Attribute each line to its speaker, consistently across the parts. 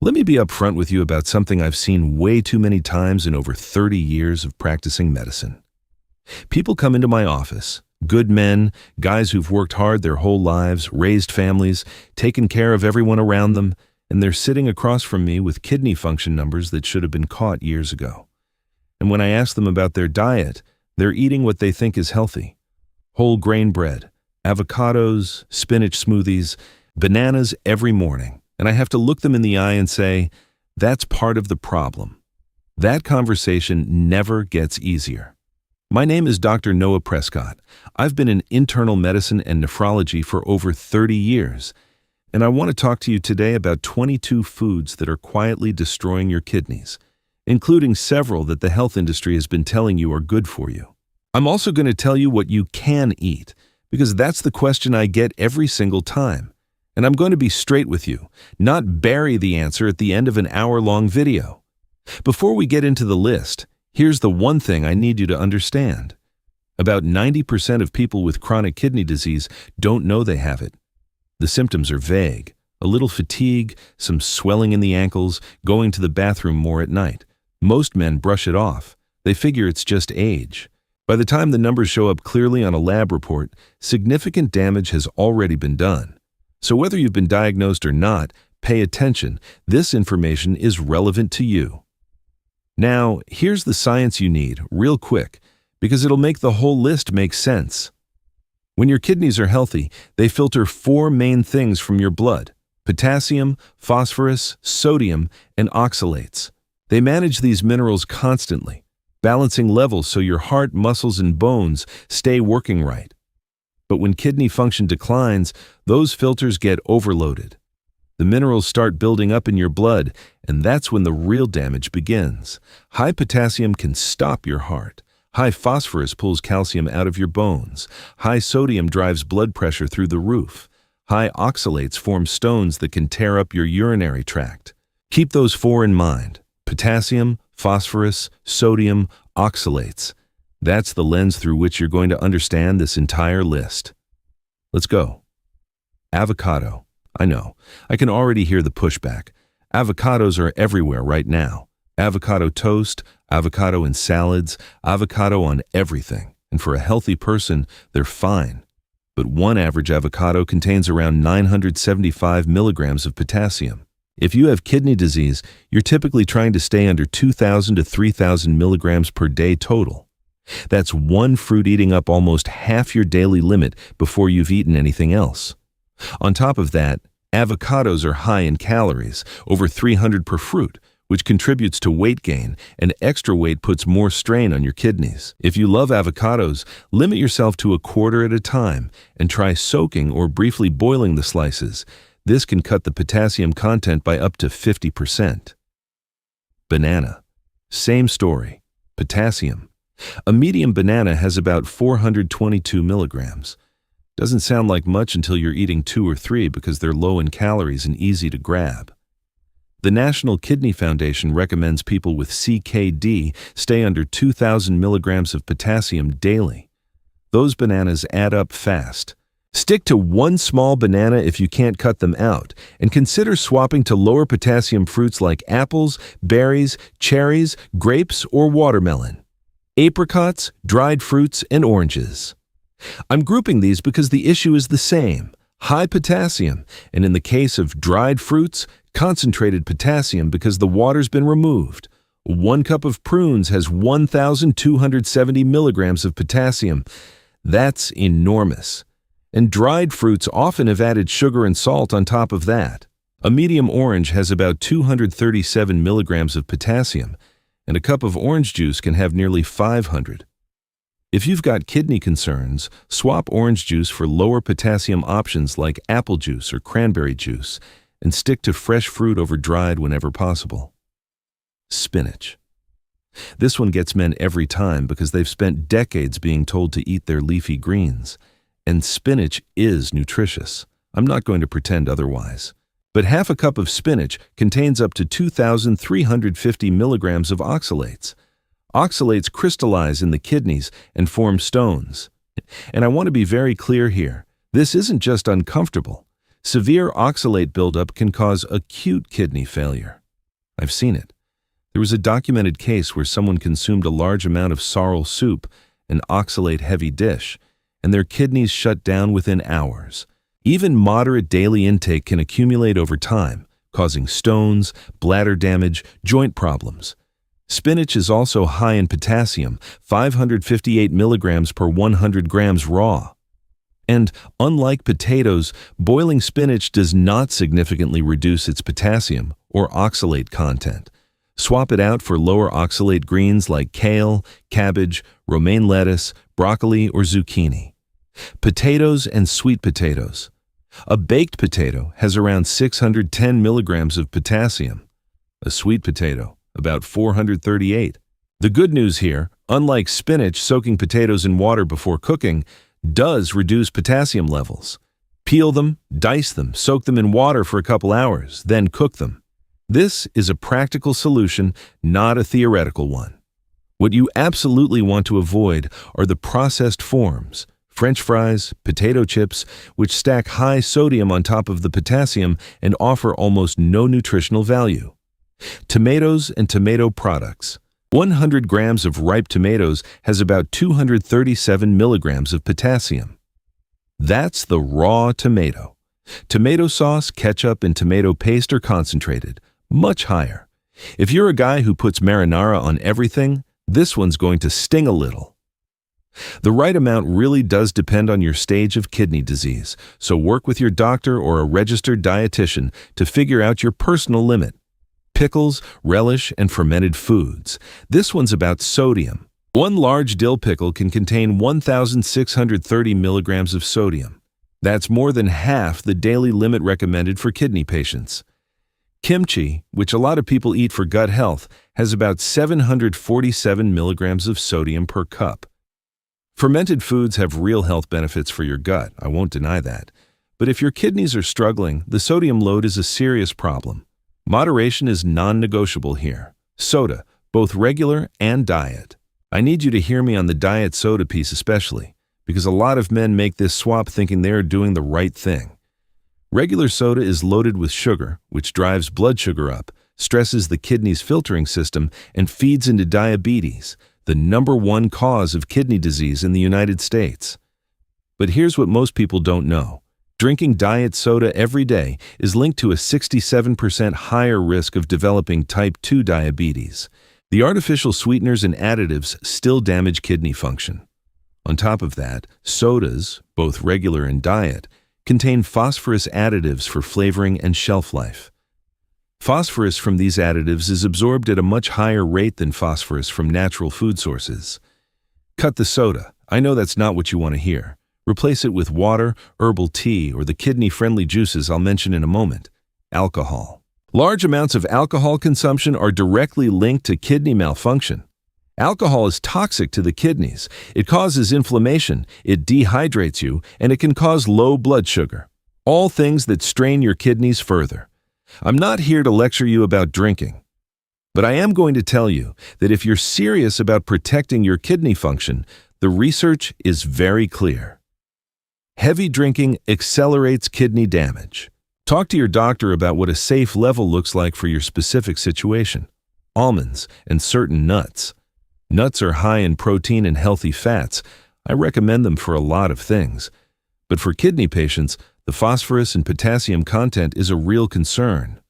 Speaker 1: Let me be upfront with you about something I've seen way too many times in over 30 years of practicing medicine. People come into my office, good men, guys who've worked hard their whole lives, raised families, taken care of everyone around them, and they're sitting across from me with kidney function numbers that should have been caught years ago. And when I ask them about their diet, they're eating what they think is healthy. Whole grain bread, avocados, spinach smoothies, bananas every morning. And I have to look them in the eye and say, that's part of the problem. That conversation never gets easier. My name is Dr. Noah Prescott. I've been in internal medicine and nephrology for over 30 years, and I want to talk to you today about 22 foods that are quietly destroying your kidneys, including several that the health industry has been telling you are good for you. I'm also going to tell you what you can eat, because that's the question I get every single time. And I'm going to be straight with you, not bury the answer at the end of an hour-long video. Before we get into the list, here's the one thing I need you to understand. About 90% of people with chronic kidney disease don't know they have it. The symptoms are vague: a little fatigue, some swelling in the ankles, going to the bathroom more at night. Most men brush it off. They figure it's just age. By the time the numbers show up clearly on a lab report, significant damage has already been done. So whether you've been diagnosed or not, pay attention. This information is relevant to you. Now, here's the science you need, real quick, because it'll make the whole list make sense. When your kidneys are healthy, they filter 4 main things from your blood: potassium, phosphorus, sodium, and oxalates. They manage these minerals constantly, balancing levels so your heart, muscles, and bones stay working right. But when kidney function declines, those filters get overloaded. The minerals start building up in your blood, and that's when the real damage begins. High potassium can stop your heart. High phosphorus pulls calcium out of your bones. High sodium drives blood pressure through the roof. High oxalates form stones that can tear up your urinary tract. Keep those 4 in mind: potassium, phosphorus, sodium, oxalates. That's the lens through which you're going to understand this entire list. Let's go. Avocado. I know. I can already hear the pushback. Avocados are everywhere right now. Avocado toast, avocado in salads, avocado on everything. And for a healthy person, they're fine. But one average avocado contains around 975 milligrams of potassium. If you have kidney disease, you're typically trying to stay under 2,000 to 3,000 milligrams per day total. That's one fruit eating up almost half your daily limit before you've eaten anything else. On top of that, avocados are high in calories, over 300 per fruit, which contributes to weight gain, and extra weight puts more strain on your kidneys. If you love avocados, limit yourself to a quarter at a time and try soaking or briefly boiling the slices. This can cut the potassium content by up to 50%. Banana. Same story. Potassium. A medium banana has about 422 milligrams. Doesn't sound like much until you're eating 2 or 3 because they're low in calories and easy to grab. The National Kidney Foundation recommends people with CKD stay under 2,000 milligrams of potassium daily. Those bananas add up fast. Stick to 1 small banana if you can't cut them out, and consider swapping to lower potassium fruits like apples, berries, cherries, grapes, or watermelon. Apricots, dried fruits, and oranges. I'm grouping these because the issue is the same: high potassium, and in the case of dried fruits, concentrated potassium because the water's been removed. 1 cup of prunes has 1,270 milligrams of potassium. That's enormous. And dried fruits often have added sugar and salt on top of that. A medium orange has about 237 milligrams of potassium, and a cup of orange juice can have nearly 500. If you've got kidney concerns, swap orange juice for lower potassium options like apple juice or cranberry juice, and stick to fresh fruit over dried whenever possible. Spinach. This one gets men every time because they've spent decades being told to eat their leafy greens. And spinach is nutritious. I'm not going to pretend otherwise. But half a cup of spinach contains up to 2,350 milligrams of oxalates. Oxalates crystallize in the kidneys and form stones. And I want to be very clear here. This isn't just uncomfortable. Severe oxalate buildup can cause acute kidney failure. I've seen it. There was a documented case where someone consumed a large amount of sorrel soup, an oxalate-heavy dish, and their kidneys shut down within hours. Even moderate daily intake can accumulate over time, causing stones, bladder damage, joint problems. Spinach is also high in potassium, 558 milligrams per 100 grams raw. And unlike potatoes, boiling spinach does not significantly reduce its potassium or oxalate content. Swap it out for lower oxalate greens like kale, cabbage, romaine lettuce, broccoli, or zucchini. Potatoes and sweet potatoes. A baked potato has around 610 milligrams of potassium. A sweet potato, about 438. The good news here, unlike spinach, soaking potatoes in water before cooking does reduce potassium levels. Peel them, dice them, soak them in water for a couple hours, then cook them. This is a practical solution, not a theoretical one. What you absolutely want to avoid are the processed forms, French fries, potato chips, which stack high sodium on top of the potassium and offer almost no nutritional value. Tomatoes and tomato products. 100 grams of ripe tomatoes has about 237 milligrams of potassium. That's the raw tomato. Tomato sauce, ketchup, and tomato paste are concentrated, much higher. If you're a guy who puts marinara on everything, this one's going to sting a little. The right amount really does depend on your stage of kidney disease, so work with your doctor or a registered dietitian to figure out your personal limit. Pickles, relish, and fermented foods. This one's about sodium. One large dill pickle can contain 1,630 milligrams of sodium. That's more than half the daily limit recommended for kidney patients. Kimchi, which a lot of people eat for gut health, has about 747 milligrams of sodium per cup. Fermented foods have real health benefits for your gut, I won't deny that. But if your kidneys are struggling, the sodium load is a serious problem. Moderation is non-negotiable here. Soda, both regular and diet. I need you to hear me on the diet soda piece especially, because a lot of men make this swap thinking they are doing the right thing. Regular soda is loaded with sugar, which drives blood sugar up, stresses the kidney's filtering system, and feeds into diabetes, the #1 cause of kidney disease in the United States. But here's what most people don't know. Drinking diet soda every day is linked to a 67% higher risk of developing type 2 diabetes. The artificial sweeteners and additives still damage kidney function. On top of that, sodas, both regular and diet, contain phosphorus additives for flavoring and shelf life. Phosphorus from these additives is absorbed at a much higher rate than phosphorus from natural food sources. Cut the soda. I know that's not what you want to hear. Replace it with water, herbal tea, or the kidney-friendly juices I'll mention in a moment. Alcohol. Large amounts of alcohol consumption are directly linked to kidney malfunction. Alcohol is toxic to the kidneys. It causes inflammation, it dehydrates you, and it can cause low blood sugar. All things that strain your kidneys further. I'm not here to lecture you about drinking, but I am going to tell you that if you're serious about protecting your kidney function, the research is very clear. Heavy drinking accelerates kidney damage. Talk to your doctor about what a safe level looks like for your specific situation. Almonds and certain nuts. Nuts are high in protein and healthy fats. I recommend them for a lot of things. But for kidney patients, the phosphorus and potassium content is a real concern.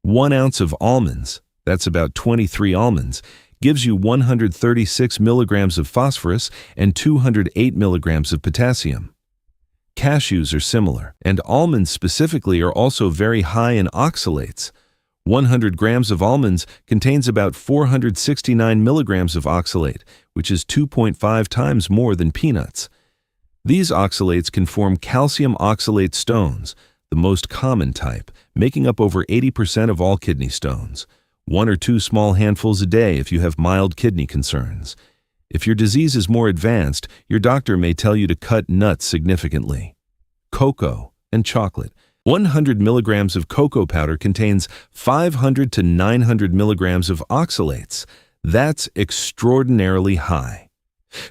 Speaker 1: 1 ounce of almonds, that's about 23 almonds, gives you 136 milligrams of phosphorus and 208 milligrams of potassium. Cashews are similar, and almonds specifically are also very high in oxalates. 100 grams of almonds contains about 469 milligrams of oxalate, which is 2.5 times more than peanuts. These oxalates can form calcium oxalate stones, the most common type, making up over 80% of all kidney stones. 1 or 2 small handfuls a day if you have mild kidney concerns. If your disease is more advanced, your doctor may tell you to cut nuts significantly. Cocoa and chocolate. 100 milligrams of cocoa powder contains 500 to 900 milligrams of oxalates. That's extraordinarily high.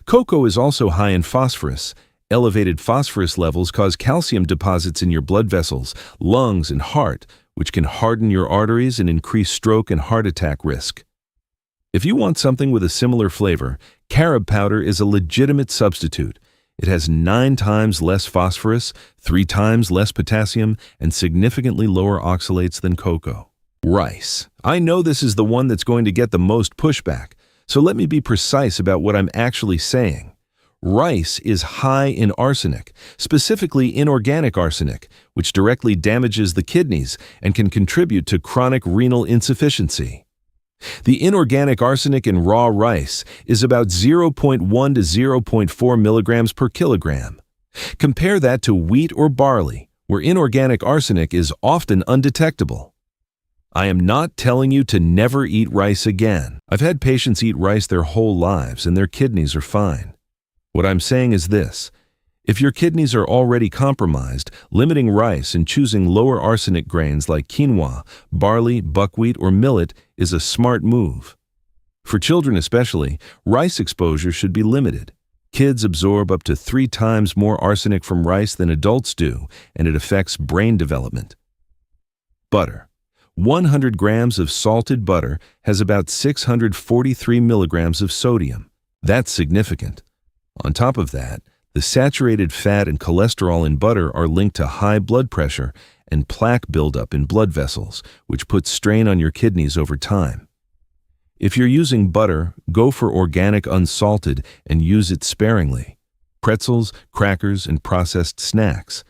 Speaker 1: Cocoa is also high in phosphorus, Elevated phosphorus levels cause calcium deposits in your blood vessels, lungs, and heart, which can harden your arteries and increase stroke and heart attack risk. If you want something with a similar flavor, carob powder is a legitimate substitute. It has 9 times less phosphorus, 3 times less potassium, and significantly lower oxalates than cocoa. Rice. I know this is the one that's going to get the most pushback, so let me be precise about what I'm actually saying. Rice is high in arsenic, specifically inorganic arsenic, which directly damages the kidneys and can contribute to chronic renal insufficiency. The inorganic arsenic in raw rice is about 0.1 to 0.4 milligrams per kilogram. Compare that to wheat or barley, where inorganic arsenic is often undetectable. I am not telling you to never eat rice again. I've had patients eat rice their whole lives and their kidneys are fine. What I'm saying is this: if your kidneys are already compromised, limiting rice and choosing lower arsenic grains like quinoa, barley, buckwheat, or millet is a smart move. For children especially, rice exposure should be limited. Kids absorb up to 3 times more arsenic from rice than adults do, and it affects brain development. Butter. 100 grams of salted butter has about 643 milligrams of sodium. That's significant. On top of that, the saturated fat and cholesterol in butter are linked to high blood pressure and plaque buildup in blood vessels, which puts strain on your kidneys over time. If you're using butter, go for organic unsalted and use it sparingly. Pretzels, crackers, and processed snacks.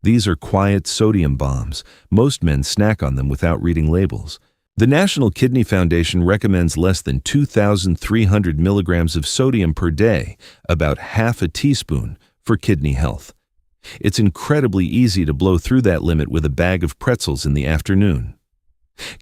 Speaker 1: These are quiet sodium bombs. Most men snack on them without reading labels. The National Kidney Foundation recommends less than 2,300 milligrams of sodium per day, about half a teaspoon, for kidney health. It's incredibly easy to blow through that limit with a bag of pretzels in the afternoon.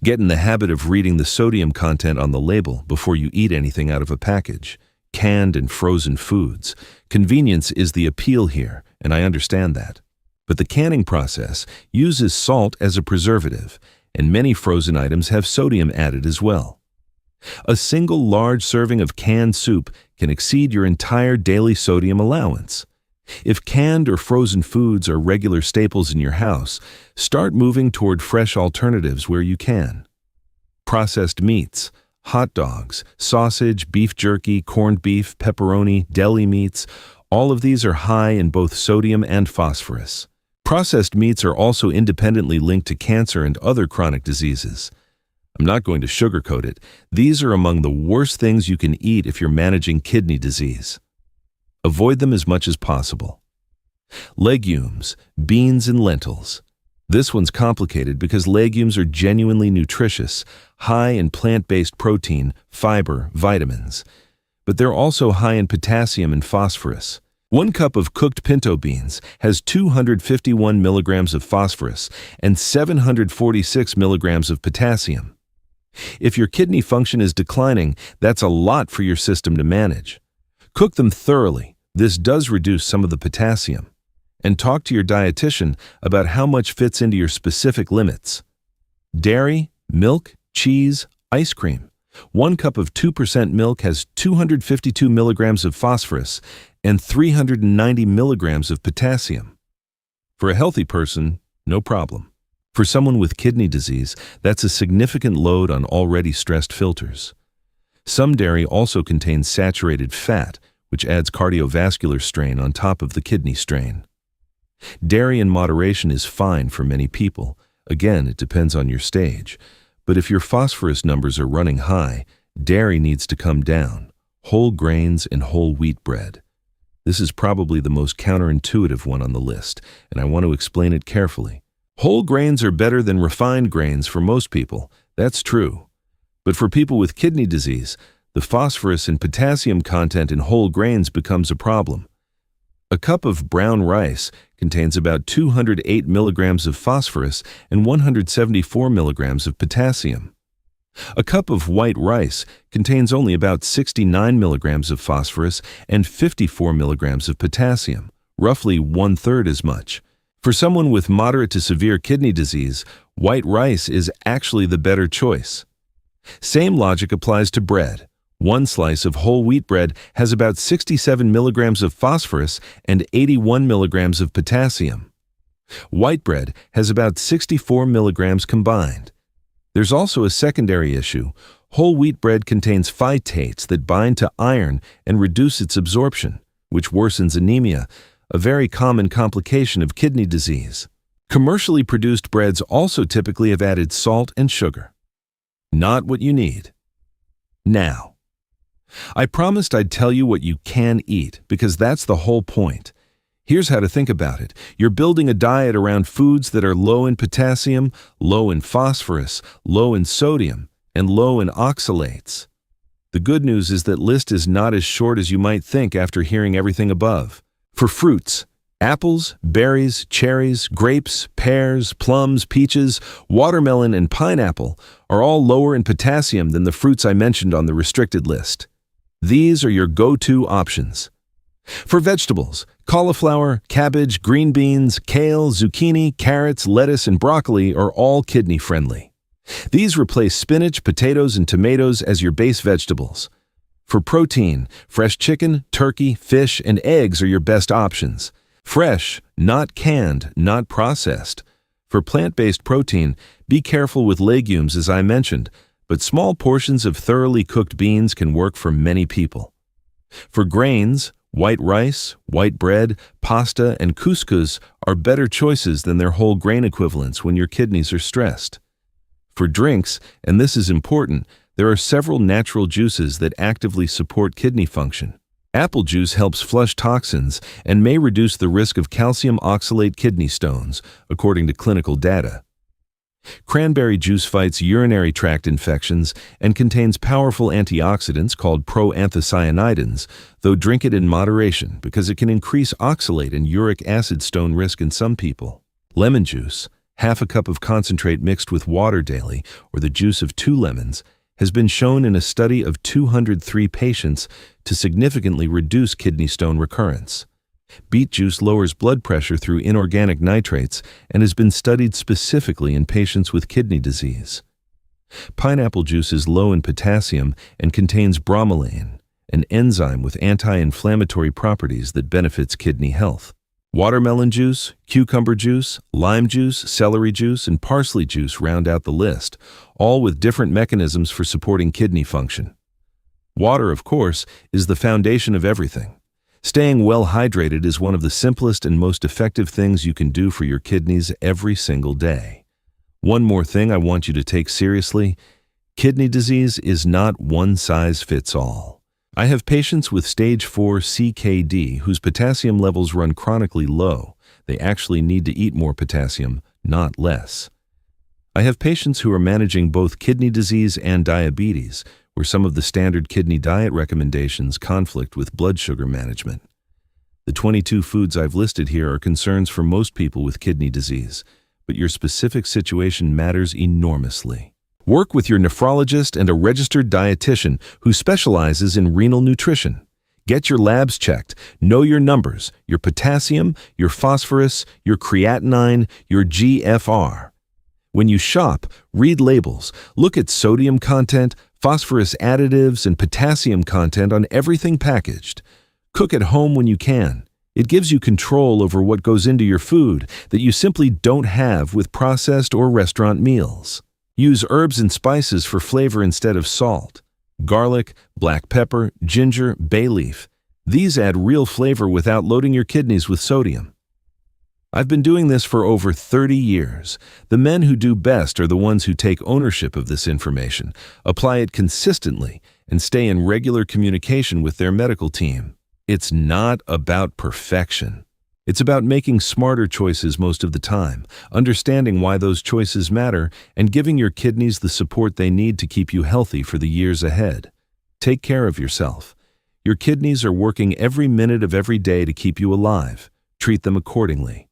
Speaker 1: Get in the habit of reading the sodium content on the label before you eat anything out of a package. Canned and frozen foods. Convenience is the appeal here, and I understand that. But the canning process uses salt as a preservative, and many frozen items have sodium added as well. A single large serving of canned soup can exceed your entire daily sodium allowance. If canned or frozen foods are regular staples in your house, start moving toward fresh alternatives where you can. Processed meats, hot dogs, sausage, beef jerky, corned beef, pepperoni, deli meats, all of these are high in both sodium and phosphorus. Processed meats are also independently linked to cancer and other chronic diseases. I'm not going to sugarcoat it. These are among the worst things you can eat if you're managing kidney disease. Avoid them as much as possible. Legumes, beans, and lentils. This one's complicated because legumes are genuinely nutritious, high in plant-based protein, fiber, vitamins. But they're also high in potassium and phosphorus. 1 cup of cooked pinto beans has 251 milligrams of phosphorus and 746 milligrams of potassium. If your kidney function is declining, that's a lot for your system to manage. Cook them thoroughly. This does reduce some of the potassium. And talk to your dietitian about how much fits into your specific limits. Dairy, milk, cheese, ice cream. 1 cup of 2% milk has 252 milligrams of phosphorus and 390 milligrams of potassium. For a healthy person, no problem. For someone with kidney disease, that's a significant load on already stressed filters. Some dairy also contains saturated fat, which adds cardiovascular strain on top of the kidney strain. Dairy in moderation is fine for many people. Again, it depends on your stage. But if your phosphorus numbers are running high, dairy needs to come down. Whole grains and whole wheat bread. This is probably the most counterintuitive one on the list, and I want to explain it carefully. Whole grains are better than refined grains for most people. That's true. But for people with kidney disease, the phosphorus and potassium content in whole grains becomes a problem. A cup of brown rice contains about 208 milligrams of phosphorus and 174 milligrams of potassium. A cup of white rice contains only about 69 milligrams of phosphorus and 54 milligrams of potassium, roughly 1/3 as much. For someone with moderate to severe kidney disease, white rice is actually the better choice. Same logic applies to bread. One slice of whole wheat bread has about 67 milligrams of phosphorus and 81 milligrams of potassium. White bread has about 64 milligrams combined. There's also a secondary issue. Whole wheat bread contains phytates that bind to iron and reduce its absorption, which worsens anemia, a very common complication of kidney disease. Commercially produced breads also typically have added salt and sugar. Not what you need. Now, I promised I'd tell you what you can eat, because that's the whole point. Here's how to think about it. You're building a diet around foods that are low in potassium, low in phosphorus, low in sodium, and low in oxalates. The good news is that list is not as short as you might think after hearing everything above. For fruits, apples, berries, cherries, grapes, pears, plums, peaches, watermelon, and pineapple are all lower in potassium than the fruits I mentioned on the restricted list. These are your go-to options. For vegetables, cauliflower, cabbage, green beans, kale, zucchini, carrots, lettuce, and broccoli are all kidney-friendly. These replace spinach, potatoes, and tomatoes as your base vegetables. For protein, fresh chicken, turkey, fish, and eggs are your best options. Fresh, not canned, not processed. For plant-based protein, be careful with legumes as I mentioned, but small portions of thoroughly cooked beans can work for many people. For grains, white rice, white bread, pasta, and couscous are better choices than their whole grain equivalents when your kidneys are stressed. For drinks, and this is important, there are several natural juices that actively support kidney function. Apple juice helps flush toxins and may reduce the risk of calcium oxalate kidney stones, according to clinical data. Cranberry juice fights urinary tract infections and contains powerful antioxidants called proanthocyanidins, though drink it in moderation because it can increase oxalate and uric acid stone risk in some people. Lemon juice, half a cup of concentrate mixed with water daily, or the juice of 2 lemons, has been shown in a study of 203 patients to significantly reduce kidney stone recurrence. Beet juice lowers blood pressure through inorganic nitrates and has been studied specifically in patients with kidney disease. Pineapple juice is low in potassium and contains bromelain, an enzyme with anti-inflammatory properties that benefits kidney health. Watermelon juice, cucumber juice, lime juice, celery juice, and parsley juice round out the list, all with different mechanisms for supporting kidney function. Water, of course, is the foundation of everything. Staying well hydrated is one of the simplest and most effective things you can do for your kidneys every single day. One more thing I want you to take seriously: kidney disease is not one size fits all. I have patients with stage 4 CKD whose potassium levels run chronically low. They actually need to eat more potassium, not less. I have patients who are managing both kidney disease and diabetes, where some of the standard kidney diet recommendations conflict with blood sugar management. The 22 foods I've listed here are concerns for most people with kidney disease, but your specific situation matters enormously. Work with your nephrologist and a registered dietitian who specializes in renal nutrition. Get your labs checked. Know your numbers, your potassium, your phosphorus, your creatinine, your GFR. When you shop, read labels. Look at sodium content, phosphorus additives, and potassium content on everything packaged. Cook at home when you can. It gives you control over what goes into your food that you simply don't have with processed or restaurant meals. Use herbs and spices for flavor instead of salt. Garlic, black pepper, ginger, bay leaf. These add real flavor without loading your kidneys with sodium. I've been doing this for over 30 years. The men who do best are the ones who take ownership of this information, apply it consistently, and stay in regular communication with their medical team. It's not about perfection. It's about making smarter choices most of the time, understanding why those choices matter, and giving your kidneys the support they need to keep you healthy for the years ahead. Take care of yourself. Your kidneys are working every minute of every day to keep you alive. Treat them accordingly.